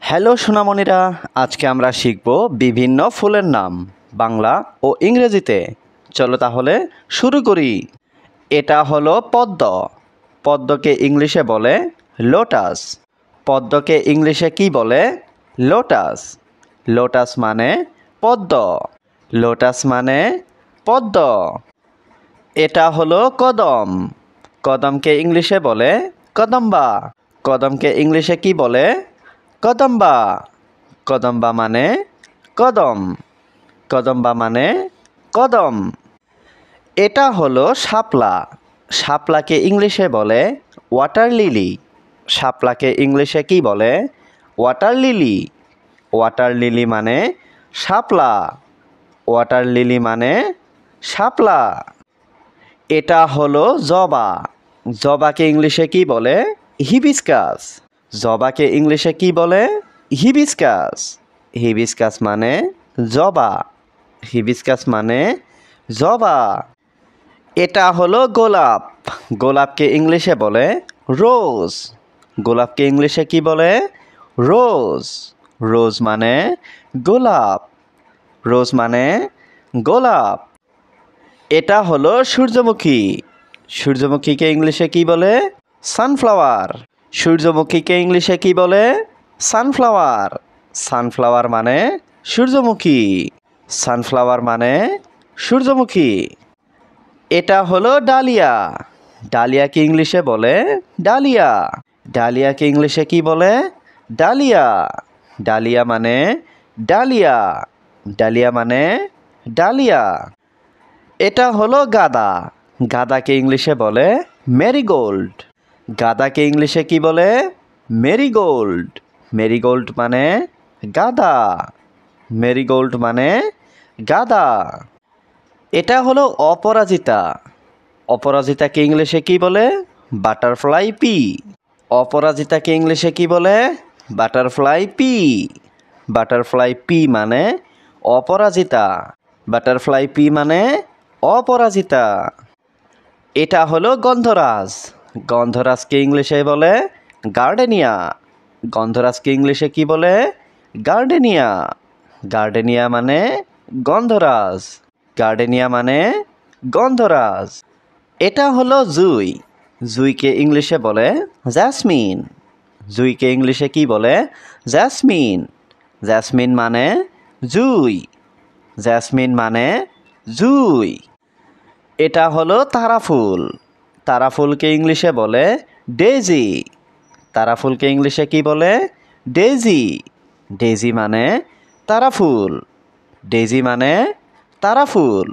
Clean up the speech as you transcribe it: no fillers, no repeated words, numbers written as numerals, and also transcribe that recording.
Hello সোনামণিরা, আজকে আমরা শিখব বিভিন্ন ফুলের নাম বাংলা ও ইংরেজিতে। চলো তাহলে শুরু করি। এটা হলো পদ্ম। পদ্মকে ইংলিশে বলে লোটাস। পদ্মকে ইংলিশে কি বলে? লোটাস। লোটাস মানে পদ্ম। লোটাস মানে পদ্ম। এটা হলো কদম। কদমকে ইংলিশে বলে কদম্বা। কদমকে ইংলিশে কি বলে? কদম্বা। কদম্বা মানে কদম। কদম্বা মানে কদম। এটা হলো শাপলা। শাপলাকে ইংলিশে বলে ওয়াটার লিলি। শাপলাকে ইংলিশে কি বলে? Water lily. ওয়াটার লিলি মানে শাপলা। ওয়াটার লিলি মানে শাপলা। এটা হলো জবা। জবাকে ইংলিশে কি বলে? হিবিস্কাস। জবাকে ইংলিশে কি বলে? হিবিস্কাস। হিবিস্কাস মানে জবা। হিবিস্কাস মানে জবা। এটা হলো গোলাপ। গোলাপকে ইংলিশে বলে রোজ। গোলাপকে ইংলিশে কি বলে? রোজ। রোজ মানে গোলাপ। রোজ মানে গোলাপ। এটা হলো সূর্যমুখী। সূর্যমুখীকে ইংলিশে কি বলে? সানফ্লাওয়ার। সূর্যমুখীকে ইংলিশে কি বলে? সানফ্লাওয়ার। সানফ্লাওয়ার মানে সূর্যমুখী। সানফ্লাওয়ার মানে সূর্যমুখী। এটা হলো ডালিয়া। ডালিয়াকে ইংলিশে বলে ডালিয়া। ডালিয়াকে ইংলিশে কি বলে? ডালিয়া। ডালিয়া মানে ডালিয়া। ডালিয়া মানে ডালিয়া। এটা হলো গাঁদা। গাঁদাকে ইংলিশে বলে মেরিগোল্ড। গাঁদাকে ইংলিশে কি বলে? মেরিগোল্ড। মেরিগোল্ড মানে গাঁদা। মেরিগোল্ড মানে গাঁদা। এটা হলো অপরাজিতা। অপরাজিতাকে ইংলিশে কি বলে? Butterfly P. অপরাজিতাকে ইংলিশে কি বলে? Butterfly P. বাটারফ্লাই পি মানে অপরাজিতা। বাটারফ্লাই পি মানে অপরাজিতা। এটা হলো গন্ধরাজ। গন্ধরাজকে ইংলিশে বলে গার্ডেনিয়া। গন্ধরাজকে ইংলিশে কি বলে? গার্ডেনিয়া। গার্ডেনিয়া মানে গন্ধরাজ। গার্ডেনিয়া মানে গন্ধরাজ। এটা হলো জুই। জুইকে ইংলিশে বলে জ্যাসমিন। জুইকে ইংলিশে কি বলে? জ্যাসমিন। জ্যাসমিন মানে জুই। জ্যাসমিন মানে জুই। এটা হলো তারাফুল। তারাফুলকে ইংলিশে বলে ডেজি। তারাফুলকে ইংলিশে কি বলে? ডেজি। ডেজি মানে তারাফুল। ডেজি মানে তারাফুল।